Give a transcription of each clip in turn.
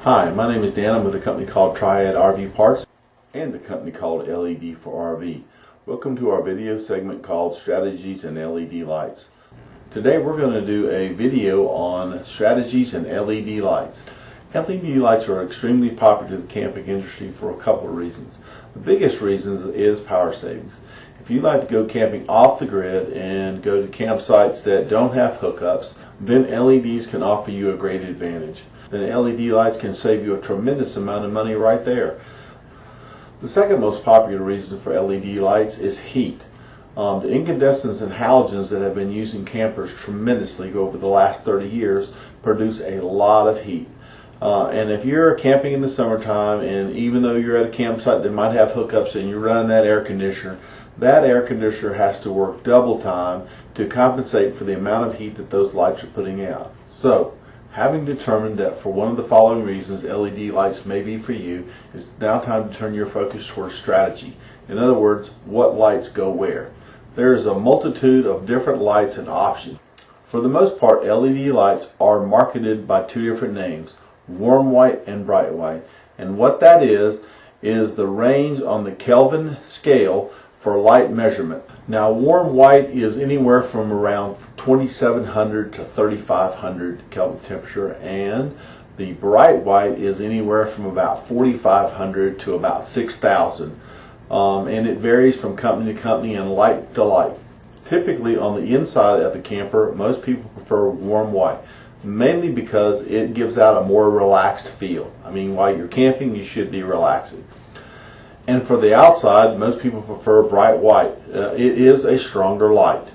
Hi, my name is Dan. I'm with a company called Triad RV Parts and a company called LED for RV. Welcome to our video segment called Strategies in LED Lights. Today we're going to do a video on strategies in LED lights. LED lights are extremely popular to the camping industry for a couple of reasons. The biggest reason is power savings. If you like to go camping off the grid and go to campsites that don't have hookups, then LEDs can offer you a great advantage. Then LED lights can save you a tremendous amount of money right there. The second most popular reason for LED lights is heat. The incandescents and halogens that have been used in campers tremendously over the last 30 years produce a lot of heat. And if you're camping in the summertime, and even though you're at a campsite that might have hookups and you run that air conditioner has to work double time to compensate for the amount of heat that those lights are putting out. So, having determined that for one of the following reasons LED lights may be for you, it's now time to turn your focus towards strategy. In other words, what lights go where. There is a multitude of different lights and options. For the most part, LED lights are marketed by two different names, warm white and bright white. And what that is the range on the Kelvin scale for light measurement. Now, warm white is anywhere from around 2700 to 3500 Kelvin temperature, and the bright white is anywhere from about 4500 to about 6000. And it varies from company to company and light to light. Typically on the inside of the camper, most people prefer warm white, mainly because it gives out a more relaxed feel. I mean, while you're camping, you should be relaxing. And for the outside, most people prefer bright white. It is a stronger light.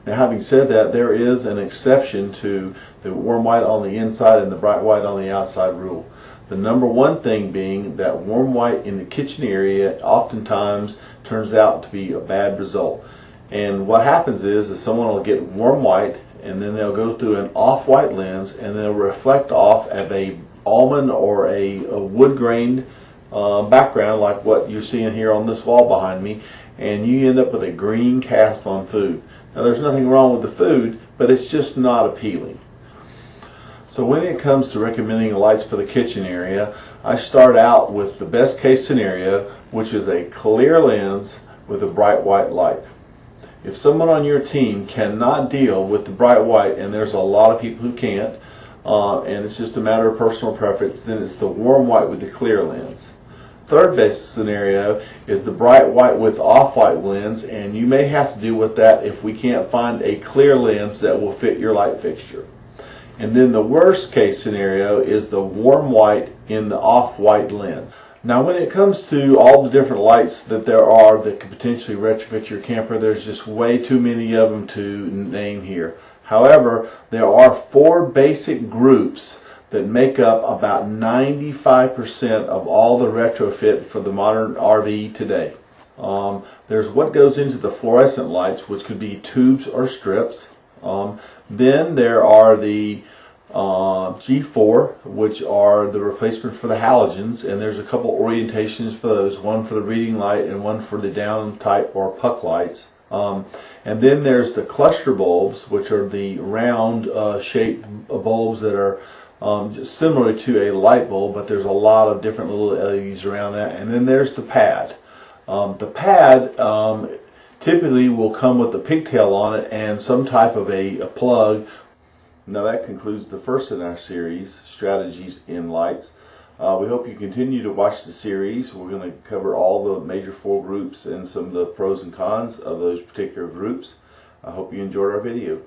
Now, having said that, there is an exception to the warm white on the inside and the bright white on the outside rule. The number one thing being that warm white in the kitchen area oftentimes turns out to be a bad result. And what happens is someone will get warm white and then they'll go through an off-white lens and they'll reflect off of a almond or a wood-grained background like what you're seeing here on this wall behind me, and you end up with a green cast on food. Now, there's nothing wrong with the food, but it's just not appealing. So when it comes to recommending lights for the kitchen area, I start out with the best case scenario, which is a clear lens with a bright white light. If someone on your team cannot deal with the bright white, and there's a lot of people who can't, and it's just a matter of personal preference, then it's the warm white with the clear lens. Third best scenario is the bright white with off-white lens, and you may have to deal with that if we can't find a clear lens that will fit your light fixture. And then the worst case scenario is the warm white in the off-white lens. Now, when it comes to all the different lights that there are that could potentially retrofit your camper, there's just way too many of them to name here. However, there are four basic groups that make up about 95% of all the retrofit for the modern RV today. There's what goes into the fluorescent lights, which could be tubes or strips. Then there are the G4, which are the replacement for the halogens, and there's a couple orientations for those, one for the reading light and one for the down type or puck lights. And then there's the cluster bulbs, which are the round shaped bulbs that are just similar to a light bulb, but there's a lot of different little LEDs around that. And then there's the pad. The pad typically will come with a pigtail on it and some type of a plug. Now, that concludes the first in our series, Strategies in Lights. We hope you continue to watch the series. We're going to cover all the major four groups and some of the pros and cons of those particular groups. I hope you enjoyed our video.